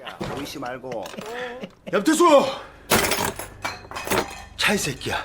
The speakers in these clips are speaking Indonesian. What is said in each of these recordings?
야, 보이지 말고. 얌태수! 차 이 새끼야.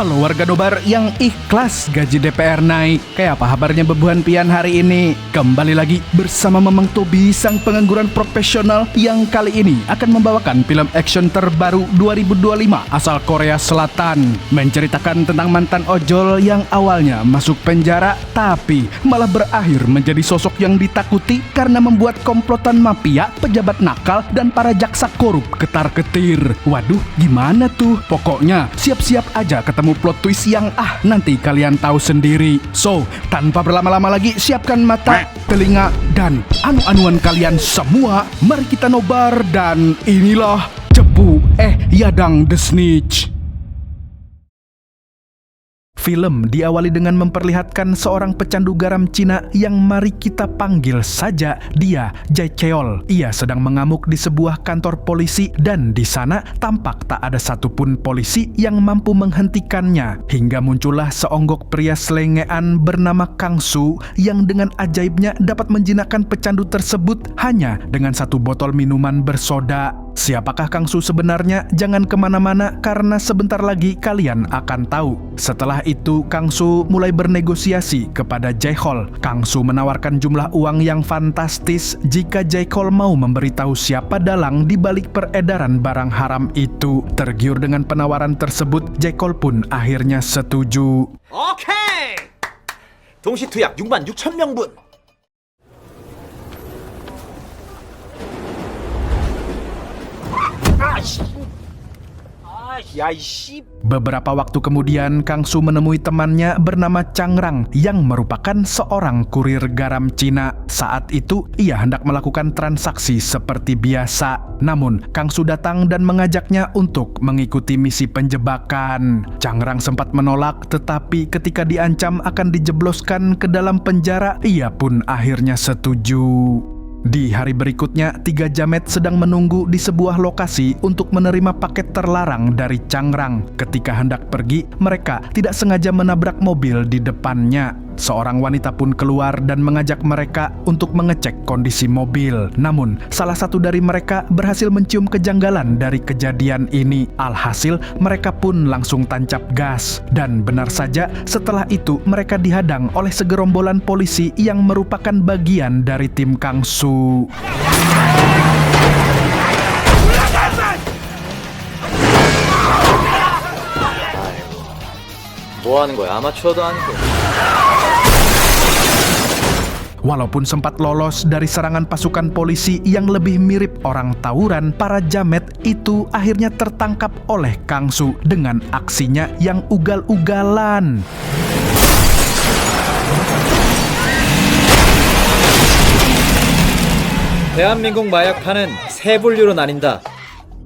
Halo warga Nobar yang ikhlas gaji DPR naik. Kayak apa kabarnya bebuhan pian hari ini? Kembali lagi bersama Mamang Tobi, sang pengangguran profesional yang kali ini akan membawakan film action terbaru 2025 asal Korea Selatan. Menceritakan tentang mantan ojol yang awalnya masuk penjara tapi malah berakhir menjadi sosok yang ditakuti karena membuat komplotan mafia, pejabat nakal, dan para jaksa korup ketar-ketir. Waduh, gimana tuh? Pokoknya siap-siap aja ketemu plot twist yang nanti kalian tahu sendiri. So, tanpa berlama-lama lagi, siapkan mata, telinga, dan anu-anuan kalian semua. Mari kita nobar dan inilah Cepu Yadang The Snitch. Film diawali dengan memperlihatkan seorang pecandu garam Cina yang mari kita panggil saja dia Jae Cheol. Ia sedang mengamuk di sebuah kantor polisi dan di sana tampak tak ada satupun polisi yang mampu menghentikannya. Hingga muncullah seonggok pria selengean bernama Kang Su yang dengan ajaibnya dapat menjinakkan pecandu tersebut hanya dengan satu botol minuman bersoda. Siapakah Kang Su sebenarnya? Jangan kemana-mana karena sebentar lagi kalian akan tahu. Setelah itu Kang Su mulai bernegosiasi kepada Jae Cheol. Kang Su menawarkan jumlah uang yang fantastis jika Jae Cheol mau memberitahu siapa dalang di balik peredaran barang haram itu. Tergiur dengan penawaran tersebut, Jae Cheol pun akhirnya setuju. 오케이! 동시 투약 66,000명분. Beberapa waktu kemudian, Kang Su menemui temannya bernama Changrang yang merupakan seorang kurir garam Cina. Saat itu, ia hendak melakukan transaksi seperti biasa. Namun, Kang Su datang dan mengajaknya untuk mengikuti misi penjebakan. Changrang sempat menolak, tetapi ketika diancam akan dijebloskan ke dalam penjara, ia pun akhirnya setuju. Di hari berikutnya, 3 jamet sedang menunggu di sebuah lokasi untuk menerima paket terlarang dari Changrang. Ketika hendak pergi, mereka tidak sengaja menabrak mobil di depannya. Seorang wanita pun keluar dan mengajak mereka untuk mengecek kondisi mobil. Namun, salah satu dari mereka berhasil mencium kejanggalan dari kejadian ini. Alhasil, mereka pun langsung tancap gas. Dan benar saja, setelah itu mereka dihadang oleh segerombolan polisi yang merupakan bagian dari tim Kang Su. 뭐 하는 거야? 아마추어도 아니고. Walaupun sempat lolos dari serangan pasukan polisi yang lebih mirip orang tawuran, para jamet itu akhirnya tertangkap oleh Kang Su dengan aksinya yang ugal-ugalan. 대한민국 마약파는 세 분류로 나뉜다.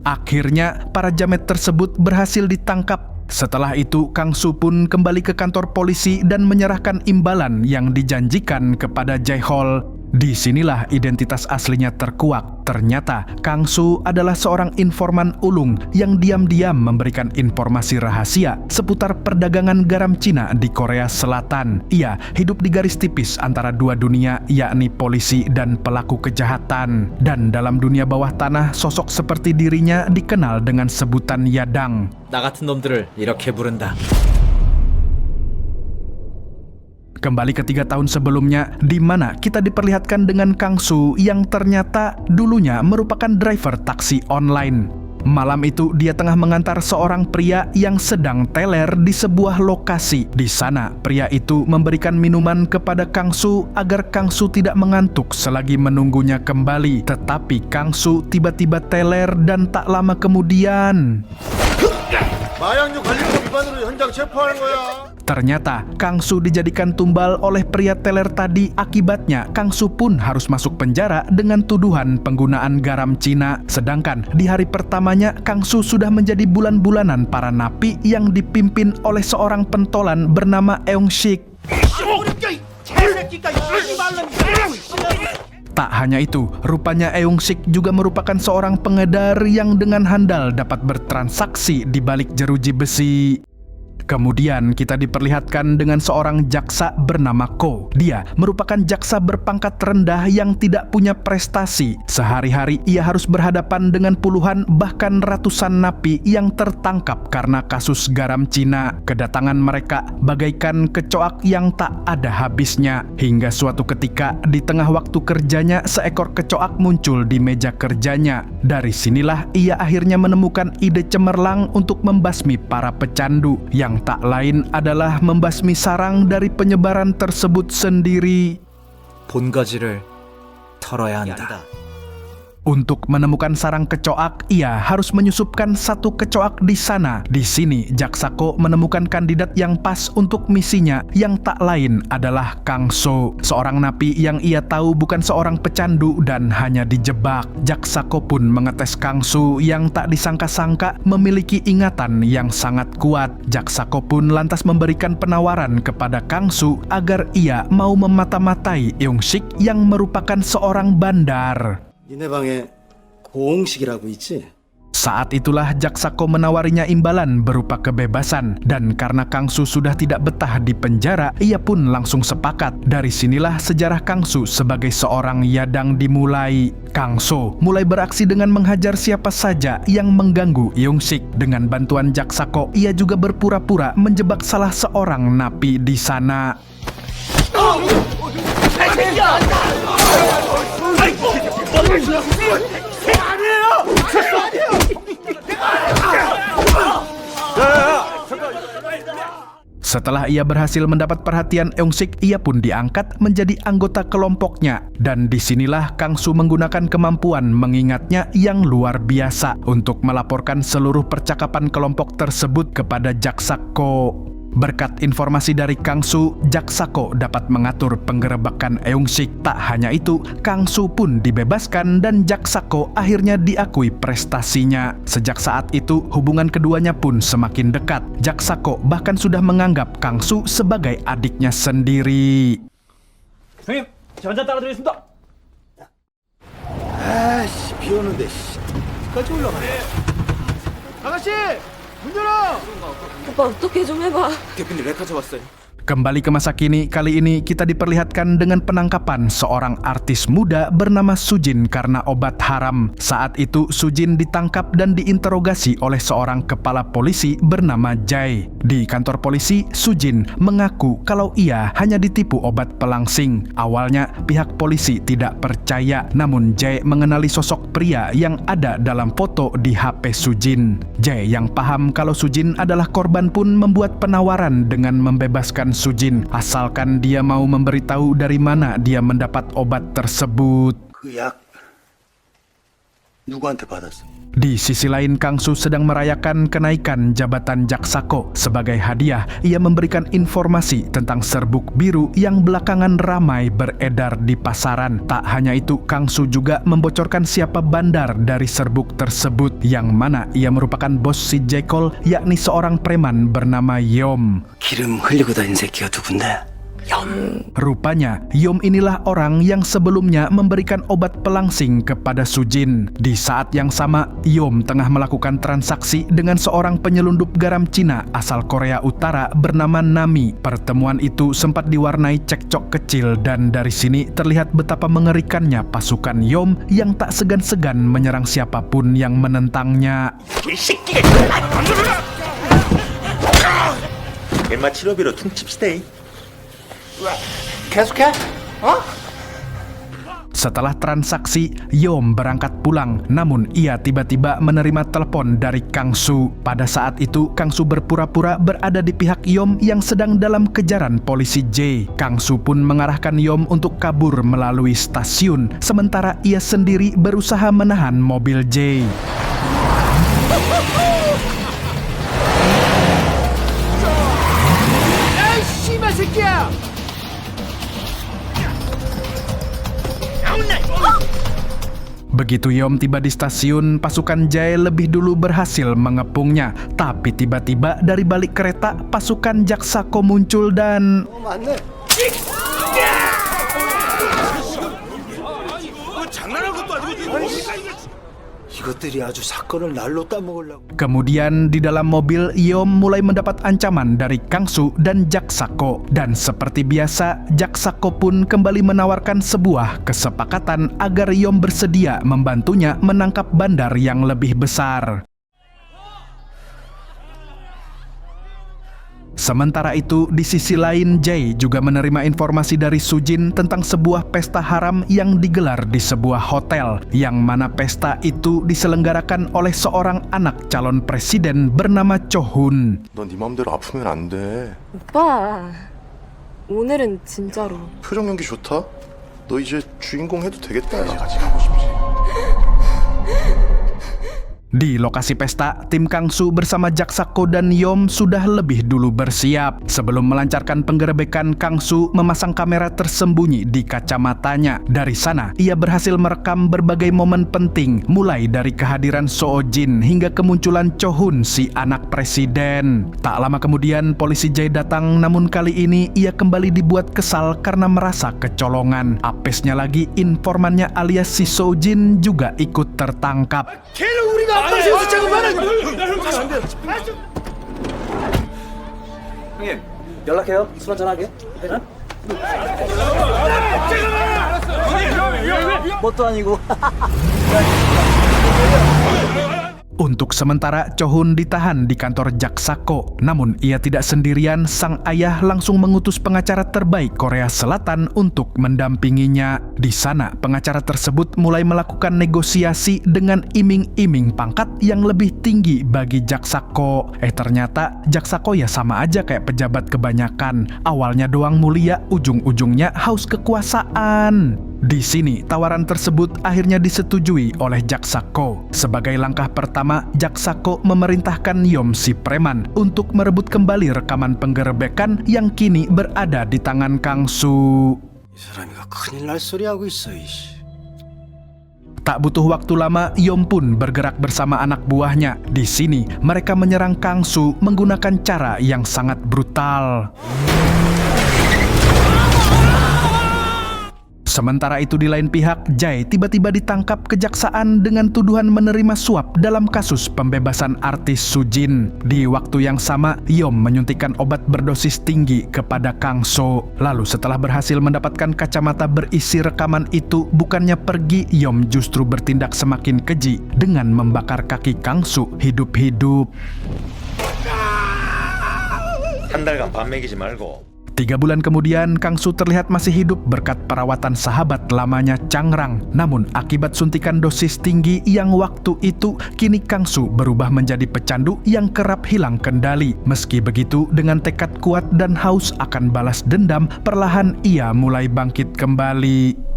Akhirnya, para jamet tersebut berhasil ditangkap. Setelah itu, Kang Su pun kembali ke kantor polisi dan menyerahkan imbalan yang dijanjikan kepada Jae Cheol. Disinilah identitas aslinya terkuak. Ternyata, Kang Su adalah seorang informan ulung yang diam-diam memberikan informasi rahasia seputar perdagangan garam Cina di Korea Selatan. Ia hidup di garis tipis antara dua dunia, yakni polisi dan pelaku kejahatan. Dan dalam dunia bawah tanah, sosok seperti dirinya dikenal dengan sebutan Yadang. 나 같은 놈들을 이렇게 부른다. Kembali ke 3 tahun sebelumnya, di mana kita diperlihatkan dengan Kang Su yang ternyata dulunya merupakan driver taksi online. Malam itu dia tengah mengantar seorang pria yang sedang teler di sebuah lokasi. Di sana, pria itu memberikan minuman kepada Kang Su agar Kang Su tidak mengantuk selagi menunggunya kembali. Tetapi Kang Su tiba-tiba teler dan tak lama kemudian 마약류 관리법 위반으로 현장 체포하는 거야. Ternyata Kang Su dijadikan tumbal oleh pria teler tadi. Akibatnya Kang Su pun harus masuk penjara dengan tuduhan penggunaan garam Cina. Sedangkan di hari pertamanya Kang Su sudah menjadi bulan-bulanan para napi yang dipimpin oleh seorang pentolan bernama Eung Sik. Tak hanya itu, rupanya Eung Sik juga merupakan seorang pengedar yang dengan handal dapat bertransaksi di balik jeruji besi. Kemudian kita diperlihatkan dengan seorang jaksa bernama Ko. Dia merupakan jaksa berpangkat rendah yang tidak punya prestasi. Sehari-hari ia harus berhadapan dengan puluhan bahkan ratusan napi yang tertangkap karena kasus garam Cina. Kedatangan mereka bagaikan kecoak yang tak ada habisnya. Hingga suatu ketika di tengah waktu kerjanya seekor kecoak muncul di meja kerjanya. Dari sinilah ia akhirnya menemukan ide cemerlang untuk membasmi para pecandu, yang tak lain adalah membasmi sarang dari penyebaran tersebut sendiri. 본거지를 털어야 한다. Untuk menemukan sarang kecoak, ia harus menyusupkan satu kecoak di sana. Di sini, Jaksako menemukan kandidat yang pas untuk misinya, yang tak lain adalah Kang So, seorang napi yang ia tahu bukan seorang pecandu dan hanya dijebak. Jaksako pun mengetes Kang So yang tak disangka-sangka memiliki ingatan yang sangat kuat. Jaksako pun lantas memberikan penawaran kepada Kang So agar ia mau memata-matai Eung Sik yang merupakan seorang bandar. 니네 방에 고홍식이라고 있지? Saat itulah Jaksako menawarinya imbalan berupa kebebasan, dan karena Kang Su sudah tidak betah di penjara, ia pun langsung sepakat. Dari sinilah sejarah Kang Su sebagai seorang yadang dimulai. Kang So mulai beraksi dengan menghajar siapa saja yang mengganggu Eung Sik. Dengan bantuan Jaksako, ia juga berpura-pura menjebak salah seorang napi di sana. Setelah ia berhasil mendapat perhatian Eung Sik, ia pun diangkat menjadi anggota kelompoknya. Dan disinilah Kang Su menggunakan kemampuan mengingatnya yang luar biasa untuk melaporkan seluruh percakapan kelompok tersebut kepada Jaksako. Berkat informasi dari Kang Su, Jaksako dapat mengatur penggerebekan Eung Sik. Tak hanya itu, Kang Su pun dibebaskan dan Jaksako akhirnya diakui prestasinya. Sejak saat itu, hubungan keduanya pun semakin dekat. Jaksako bahkan sudah menganggap Kang Su sebagai adiknya sendiri. 형님, 저 한잔 따라드리겠습니다. 아씨 비 오는데 까지 올라가네. 아가씨 문 열어. 오빠 어떻게 좀 해봐. 대표님 렉 가져왔어요. Kembali ke masa kini, kali ini kita diperlihatkan dengan penangkapan seorang artis muda bernama Sujin karena obat haram. Saat itu Sujin ditangkap dan diinterogasi oleh seorang kepala polisi bernama Jae. Di kantor polisi, Sujin mengaku kalau ia hanya ditipu obat pelangsing. Awalnya pihak polisi tidak percaya, namun Jae mengenali sosok pria yang ada dalam foto di HP Sujin. Jae yang paham kalau Sujin adalah korban pun membuat penawaran dengan membebaskan Sujin, asalkan dia mau memberitahu dari mana dia mendapat obat tersebut. 그 약 누구한테 받았어? Di sisi lain, Kang Su sedang merayakan kenaikan jabatan Jaksako. Sebagai hadiah, ia memberikan informasi tentang serbuk biru yang belakangan ramai beredar di pasaran. Tak hanya itu, Kang Su juga membocorkan siapa bandar dari serbuk tersebut, yang mana ia merupakan bos si Jekol, yakni seorang preman bernama Yom. 기름 흘리고 다닌 새끼가 누군데? Rupanya, Yom inilah orang yang sebelumnya memberikan obat pelangsing kepada Sujin. Di saat yang sama, Yom tengah melakukan transaksi dengan seorang penyelundup garam Cina asal Korea Utara bernama Nami. Pertemuan itu sempat diwarnai cekcok kecil, dan dari sini terlihat betapa mengerikannya pasukan Yom yang tak segan-segan menyerang siapapun yang menentangnya. 엠마 치료비로 퉁칩시대. 계속해? 어? Setelah transaksi, Yom berangkat pulang, namun ia tiba-tiba menerima telepon dari Kang Su. Pada saat itu, Kang Su berpura-pura berada di pihak Yom yang sedang dalam kejaran polisi J. Kang Su pun mengarahkan Yom untuk kabur melalui stasiun, sementara ia sendiri berusaha menahan mobil J. Begitu Yom tiba di stasiun, pasukan Jae lebih dulu berhasil mengepungnya. Tapi tiba-tiba dari balik kereta, pasukan Jaksako muncul dan... 맞네. 장난한 것도 아니고 이것들이 아주 사건을 날로 따먹으려고. Kemudian di dalam mobil, Yom mulai mendapat ancaman dari Kangsu dan Jaksako. Dan seperti biasa, Jaksako pun kembali menawarkan sebuah kesepakatan agar Yom bersedia membantunya menangkap bandar yang lebih besar. Sementara itu, di sisi lain, Jae juga menerima informasi dari Sujin tentang sebuah pesta haram yang digelar di sebuah hotel, yang mana pesta itu diselenggarakan oleh seorang anak calon presiden bernama Cho-hun. 넌 네 맘대로 아프면 안 돼. 오빠, 오늘은 진짜로. 표정 연기 좋다. 너 이제 주인공 해도 되겠다. 이제 같이 가고 싶지. Di lokasi pesta, tim Kangsu bersama Jaksako dan Yom sudah lebih dulu bersiap. Sebelum melancarkan penggerebekan, Kangsu memasang kamera tersembunyi di kacamatanya. Dari sana, ia berhasil merekam berbagai momen penting, mulai dari kehadiran Soo-jin hingga kemunculan Cho-hun, si anak presiden. Tak lama kemudian, polisi Jae datang, namun kali ini ia kembali dibuat kesal karena merasa kecolongan. Apesnya lagi, informannya alias si Soo-jin juga ikut tertangkap. 형님 연락해요. 술 한잔 하게. 뭣도 아니고. Untuk sementara, Cho-hun ditahan di kantor Jaksako. Namun ia tidak sendirian, sang ayah langsung mengutus pengacara terbaik Korea Selatan untuk mendampinginya. Di sana, pengacara tersebut mulai melakukan negosiasi dengan iming-iming pangkat yang lebih tinggi bagi Jaksako. Ternyata Jaksako ya sama aja kayak pejabat kebanyakan. Awalnya doang mulia, ujung-ujungnya haus kekuasaan. Di sini, tawaran tersebut akhirnya disetujui oleh Jaksako. Sebagai langkah pertama, Jaksako memerintahkan Yom si preman untuk merebut kembali rekaman penggerebekan yang kini berada di tangan Kangsu. 이 사람이가 큰일 날 소리 하고 있어. 이씨. Tak butuh waktu lama, Yom pun bergerak bersama anak buahnya. Di sini, mereka menyerang Kangsu menggunakan cara yang sangat brutal. Sementara itu di lain pihak, Jae tiba-tiba ditangkap kejaksaan dengan tuduhan menerima suap dalam kasus pembebasan artis Sujin. Di waktu yang sama, Yom menyuntikkan obat berdosis tinggi kepada Kangso. Lalu setelah berhasil mendapatkan kacamata berisi rekaman itu, bukannya pergi, Yom justru bertindak semakin keji dengan membakar kaki Kangso hidup-hidup. 한 달간 밥 먹이지 말고 3 bulan kemudian, Kangsu terlihat masih hidup berkat perawatan sahabat lamanya Changrang. Namun, akibat suntikan dosis tinggi yang waktu itu, kini Kangsu berubah menjadi pecandu yang kerap hilang kendali. Meski begitu, dengan tekad kuat dan haus akan balas dendam, perlahan ia mulai bangkit kembali.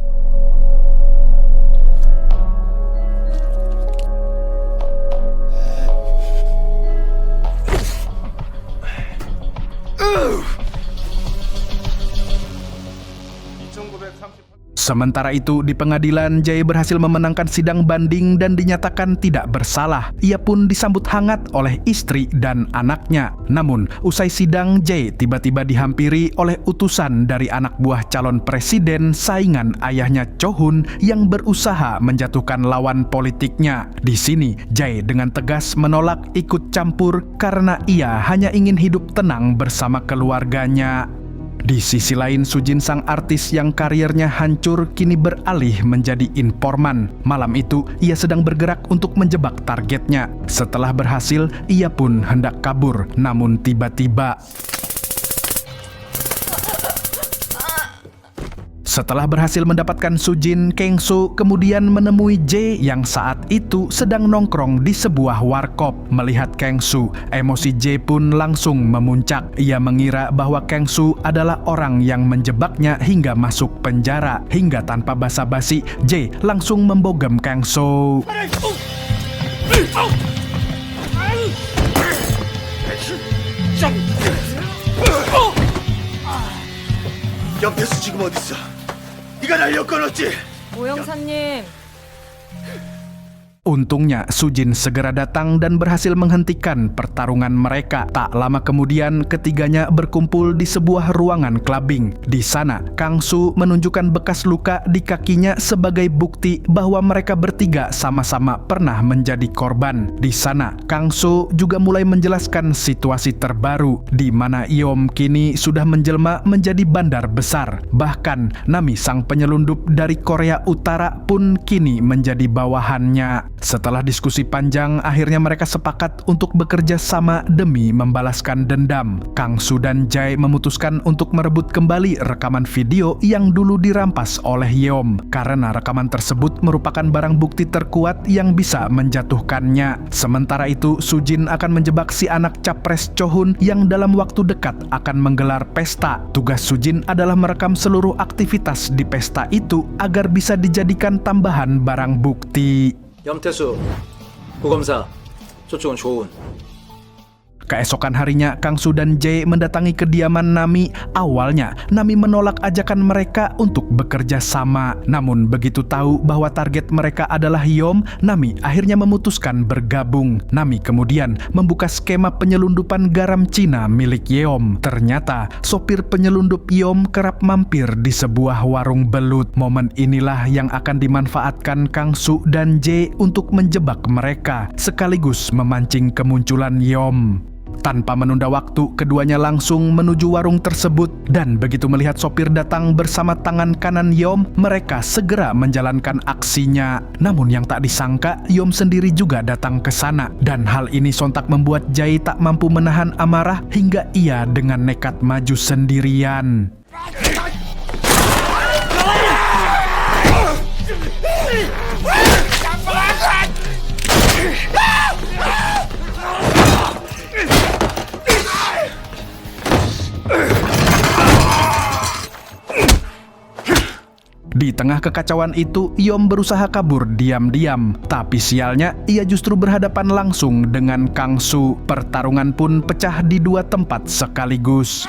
Sementara itu, di pengadilan, Jae berhasil memenangkan sidang banding dan dinyatakan tidak bersalah. Ia pun disambut hangat oleh istri dan anaknya. Namun, usai sidang, Jae tiba-tiba dihampiri oleh utusan dari anak buah calon presiden saingan ayahnya Cho-hun yang berusaha menjatuhkan lawan politiknya. Di sini, Jae dengan tegas menolak ikut campur karena ia hanya ingin hidup tenang bersama keluarganya. Di sisi lain, Sujin sang artis yang karirnya hancur kini beralih menjadi informan. Malam itu, ia sedang bergerak untuk menjebak targetnya. Setelah berhasil, ia pun hendak kabur. Namun tiba-tiba... Setelah berhasil mendapatkan Sujin, Kangsu kemudian menemui Jae yang saat itu sedang nongkrong di sebuah warkop. Melihat Kangsu, emosi Jae pun langsung memuncak. Ia mengira bahwa Kangsu adalah orang yang menjebaknya hingga masuk penjara. Hingga tanpa basa-basi, Jae langsung membogem Kangsu. 영태수 지금 어디 있어? 네가 날 엮어놨지? 오영사님. Untungnya Sujin segera datang dan berhasil menghentikan pertarungan mereka. Tak lama kemudian ketiganya berkumpul di sebuah ruangan clubbing. Di sana Kang Su menunjukkan bekas luka di kakinya sebagai bukti bahwa mereka bertiga sama-sama pernah menjadi korban. Di sana Kang Su juga mulai menjelaskan situasi terbaru di mana Yom kini sudah menjelma menjadi bandar besar. Bahkan Nami sang penyelundup dari Korea Utara pun kini menjadi bawahannya. Setelah diskusi panjang, akhirnya mereka sepakat untuk bekerja sama demi membalaskan dendam. Kang Su dan Jae memutuskan untuk merebut kembali rekaman video yang dulu dirampas oleh Yeom, karena rekaman tersebut merupakan barang bukti terkuat yang bisa menjatuhkannya. Sementara itu, Sujin akan menjebak si anak capres Chohun yang dalam waktu dekat akan menggelar pesta. Tugas Sujin adalah merekam seluruh aktivitas di pesta itu agar bisa dijadikan tambahan barang bukti. 염태수, 고검사, 저쪽은 조은. Keesokan harinya, Kang Su dan Jae mendatangi kediaman Nami. Awalnya, Nami menolak ajakan mereka untuk bekerja sama. Namun, begitu tahu bahwa target mereka adalah Yom, Nami akhirnya memutuskan bergabung. Nami kemudian membuka skema penyelundupan garam Cina milik Yeom. Ternyata, sopir penyelundup Yom kerap mampir di sebuah warung belut. Momen inilah yang akan dimanfaatkan Kang Su dan Jae untuk menjebak mereka, sekaligus memancing kemunculan Yom. Tanpa menunda waktu, keduanya langsung menuju warung tersebut dan begitu melihat sopir datang bersama tangan kanan Yom, mereka segera menjalankan aksinya. Namun yang tak disangka, Yom sendiri juga datang ke sana dan hal ini sontak membuat Jae tak mampu menahan amarah hingga ia dengan nekat maju sendirian. Di tengah kekacauan itu, Yom berusaha kabur diam-diam. Tapi sialnya, ia justru berhadapan langsung dengan Kang Su. Pertarungan pun pecah di dua tempat sekaligus.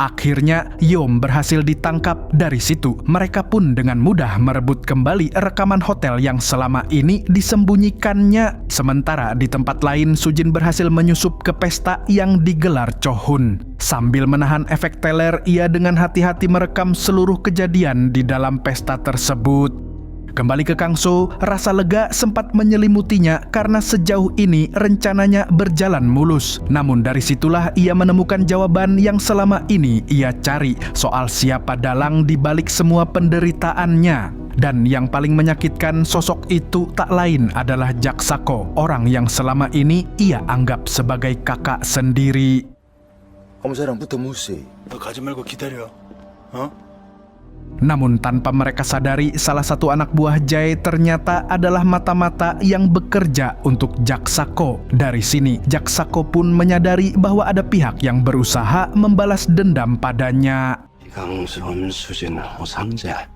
Akhirnya, Yom berhasil ditangkap. Dari situ, mereka pun dengan mudah merebut kembali rekaman hotel yang selama ini disembunyikannya. Sementara di tempat lain, Sujin berhasil menyusup ke pesta yang digelar Chohun. Sambil menahan efek teler, ia dengan hati-hati merekam seluruh kejadian di dalam pesta tersebut. Kembali ke Kang Su, rasa lega sempat menyelimutinya karena sejauh ini rencananya berjalan mulus. Namun dari situlah ia menemukan jawaban yang selama ini ia cari soal siapa dalang di balik semua penderitaannya. Dan yang paling menyakitkan, sosok itu tak lain adalah Jaksako, orang yang selama ini ia anggap sebagai kakak sendiri. 아무 사람부터 무시. 너 가지 말고 기다려. Namun tanpa mereka sadari, salah satu anak buah Jae ternyata adalah mata-mata yang bekerja untuk Jaksako. Dari sini, Jaksako pun menyadari bahwa ada pihak yang berusaha membalas dendam padanya. 강스러운 수진 호상자.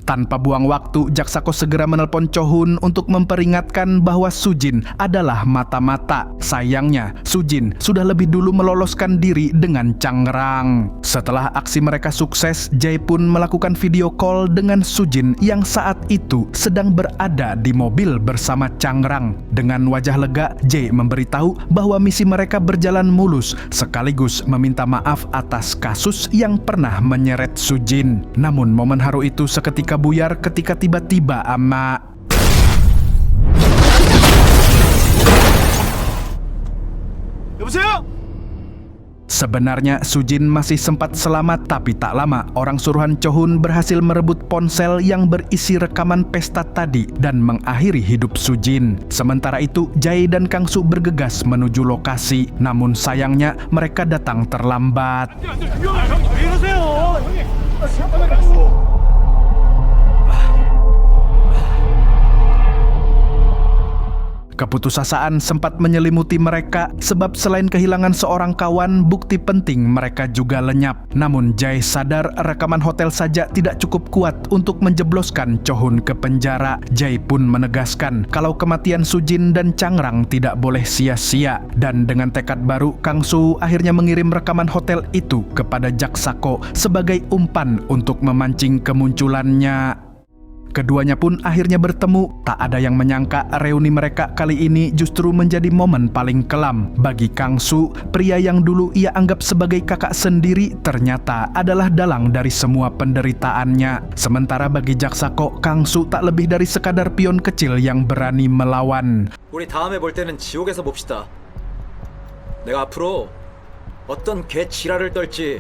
Tanpa buang waktu, Jaksako segera menelpon Chohun untuk memperingatkan bahwa Sujin adalah mata-mata. Sayangnya, Sujin sudah lebih dulu meloloskan diri dengan Changrang. Setelah aksi mereka sukses, Jae pun melakukan video call dengan Sujin yang saat itu sedang berada di mobil bersama Changrang. Dengan wajah lega, Jae memberitahu bahwa misi mereka berjalan mulus, sekaligus meminta maaf atas kasus yang pernah menyeret Sujin. Namun momen haru itu seketika buyar ketika tiba-tiba 여보세요? Sebenarnya Sujin masih sempat selamat, tapi tak lama orang suruhan Chohun berhasil merebut ponsel yang berisi rekaman pesta tadi dan mengakhiri hidup Sujin. Sementara itu, Jae dan Kang Su bergegas menuju lokasi, namun sayangnya mereka datang terlambat. Keputusasaan sempat menyelimuti mereka sebab selain kehilangan seorang kawan, bukti penting mereka juga lenyap. Namun Jae sadar rekaman hotel saja tidak cukup kuat untuk menjebloskan Cho-hun ke penjara. Jae pun menegaskan kalau kematian Sujin dan Changrang tidak boleh sia-sia. Dan dengan tekad baru, Kang Soo akhirnya mengirim rekaman hotel itu kepada Jaksako sebagai umpan untuk memancing kemunculannya. Keduanya pun akhirnya bertemu. Tak ada yang menyangka reuni mereka kali ini justru menjadi momen paling kelam. Bagi Kang Soo, pria yang dulu ia anggap sebagai kakak sendiri ternyata adalah dalang dari semua penderitaannya. Sementara bagi Jaksako, Kang Soo tak lebih dari sekadar pion kecil yang berani melawan. 우리 다음에 볼 때는 지옥에서 봅시다. 내가 앞으로 어떤 개 지랄을 떨지.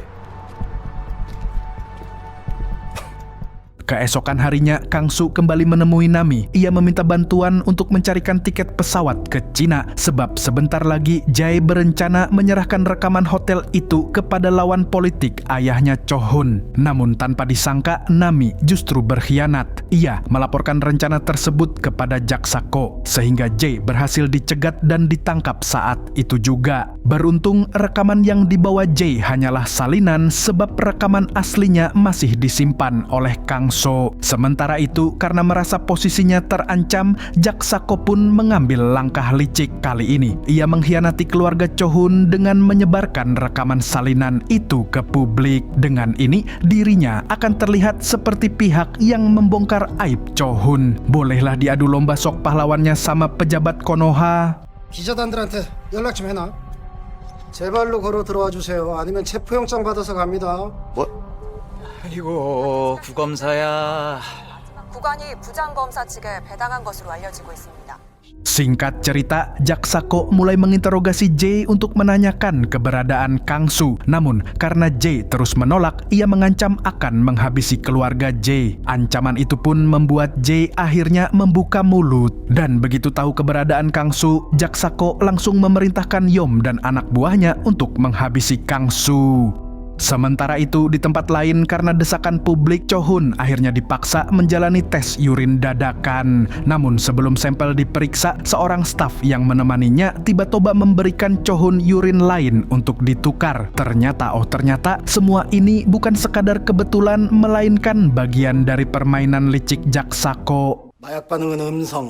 Keesokan harinya, Kang Soo kembali menemui Nami. Ia meminta bantuan untuk mencarikan tiket pesawat ke Cina sebab sebentar lagi Jae berencana menyerahkan rekaman hotel itu kepada lawan politik ayahnya Cho-hun. Namun tanpa disangka, Nami justru berkhianat. Ia melaporkan rencana tersebut kepada Jaksako sehingga Jae berhasil dicegat dan ditangkap saat itu juga. Beruntung rekaman yang dibawa Jae hanyalah salinan sebab rekaman aslinya masih disimpan oleh Kang Soo. Sementara itu, karena merasa posisinya terancam, Jaksako pun mengambil langkah licik. Kali ini, ia mengkhianati keluarga Cho-hun dengan menyebarkan rekaman salinan itu ke publik. Dengan ini, dirinya akan terlihat seperti pihak yang membongkar aib Cho-hun. Bolehlah diadu lomba sok pahlawannya sama pejabat Konoha. 기자단들한테 연락 좀 해놔. 제발로 걸어 들어와 주세요. 아니면 체포영장 받아서 갑니다. 뭐? 아이고, 구검사야. 구간이 부장검사 측에 배당한 것으로 알려지고 있습니다. Singkat cerita, Jaksako mulai menginterogasi Jae untuk menanyakan keberadaan Kang Soo. Namun, karena Jae terus menolak, ia mengancam akan menghabisi keluarga Jae. Ancaman itu pun membuat Jae akhirnya membuka mulut. Dan begitu tahu keberadaan Kang Soo, Jaksako langsung memerintahkan Yom dan anak buahnya untuk menghabisi Kang Soo. Sementara itu, di tempat lain karena desakan publik, Cho-hun akhirnya dipaksa menjalani tes urin dadakan. Namun sebelum sampel diperiksa, seorang staf yang menemaninya tiba-tiba memberikan Cho-hun urin lain untuk ditukar. Ternyata semua ini bukan sekadar kebetulan, melainkan bagian dari permainan licik Jaksako. 마약 반응은 음성.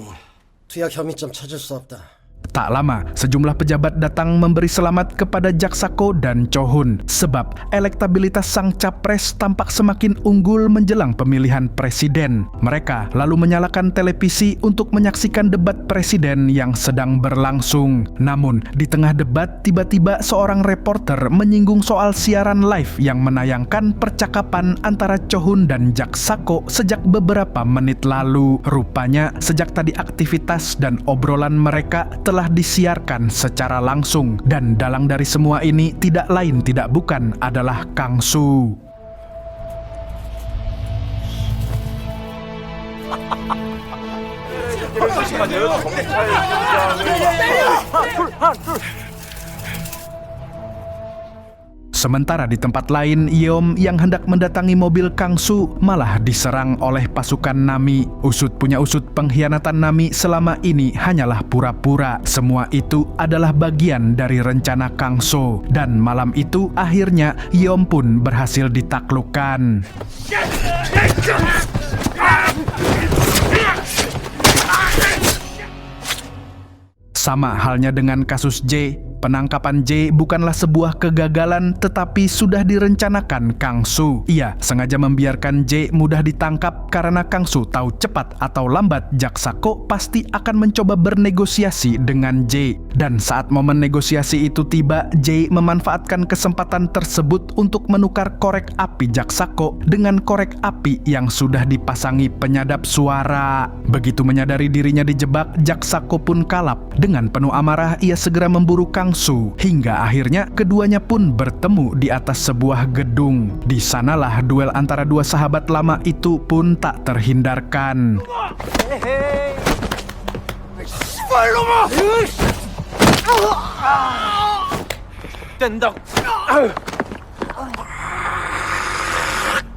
투약 혐의점 찾을 수 없다. Tak lama, sejumlah pejabat datang memberi selamat kepada Jaksako dan Cho-hun sebab elektabilitas sang capres tampak semakin unggul menjelang pemilihan presiden. Mereka lalu menyalakan televisi untuk menyaksikan debat presiden yang sedang berlangsung. Namun, di tengah debat, tiba-tiba seorang reporter menyinggung soal siaran live yang menayangkan percakapan antara Cho-hun dan Jaksako sejak beberapa menit lalu. Rupanya, sejak tadi aktivitas dan obrolan mereka telah disiarkan secara langsung, dan dalang dari semua ini tidak lain tidak bukan adalah Kang Soo. Sementara di tempat lain, Yeom yang hendak mendatangi mobil Kang Soo malah diserang oleh pasukan Nami. Usut punya usut, pengkhianatan Nami selama ini hanyalah pura-pura. Semua itu adalah bagian dari rencana Kang Soo. Dan malam itu akhirnya Yeom pun berhasil ditaklukkan. Sama halnya dengan kasus Jae, penangkapan Jae bukanlah sebuah kegagalan tetapi sudah direncanakan Kang Soo. Ia sengaja membiarkan Jae mudah ditangkap karena Kang Soo tahu cepat atau lambat Jaksako pasti akan mencoba bernegosiasi dengan Jae. Dan saat momen negosiasi itu tiba, Jae memanfaatkan kesempatan tersebut untuk menukar korek api Jaksako dengan korek api yang sudah dipasangi penyadap suara. Begitu menyadari dirinya dijebak, Jaksako pun kalap. Dengan penuh amarah, ia segera memburu Kang Soo hingga akhirnya keduanya pun bertemu di atas sebuah gedung. Di sanalah duel antara dua sahabat lama itu pun tak terhindarkan.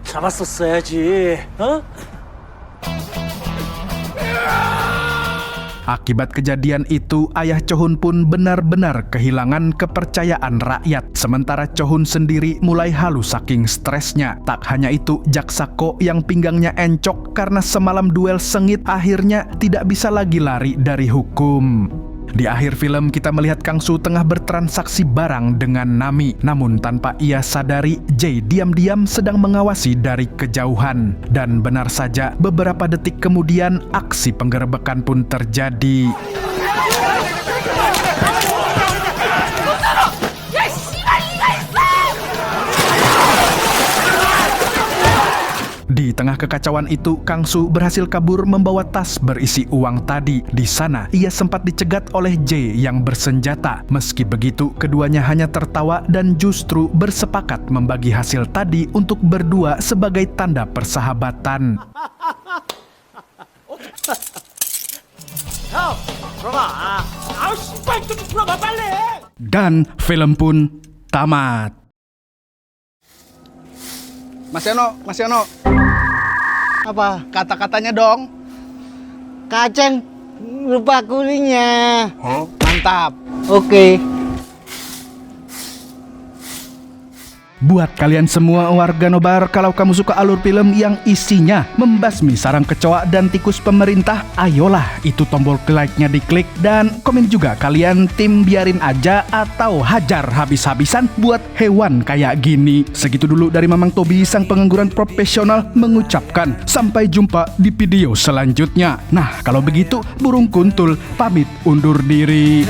잡았었어야지. Akibat kejadian itu, ayah Chohun pun benar-benar kehilangan kepercayaan rakyat. Sementara Chohun sendiri mulai halu saking stresnya. Tak hanya itu, jaksa Ko yang pinggangnya encok karena semalam duel sengit akhirnya tidak bisa lagi lari dari hukum. Di akhir film kita melihat Kang Soo tengah bertransaksi barang dengan Nami. Namun tanpa ia sadari, Jae diam-diam sedang mengawasi dari kejauhan. Dan benar saja, beberapa detik kemudian aksi penggerebekan pun terjadi. Di tengah kekacauan itu, Kang Soo berhasil kabur membawa tas berisi uang tadi. Di sana, ia sempat dicegat oleh Jae yang bersenjata. Meski begitu, keduanya hanya tertawa dan justru bersepakat membagi hasil tadi untuk berdua sebagai tanda persahabatan. Dan film pun tamat. Mas Yono. Apa? Kata-katanya dong. Kacang lupa kulitnya. Mantap. Oke. Buat kalian semua warga Nobar, kalau kamu suka alur film yang isinya membasmi sarang kecoa dan tikus pemerintah, ayolah itu tombol like-nya diklik dan komen juga kalian tim biarin aja atau hajar habis-habisan buat hewan kayak gini. Segitu dulu dari Mamang Tobi, sang pengangguran profesional, mengucapkan sampai jumpa di video selanjutnya. Nah, kalau begitu burung kuntul pamit undur diri.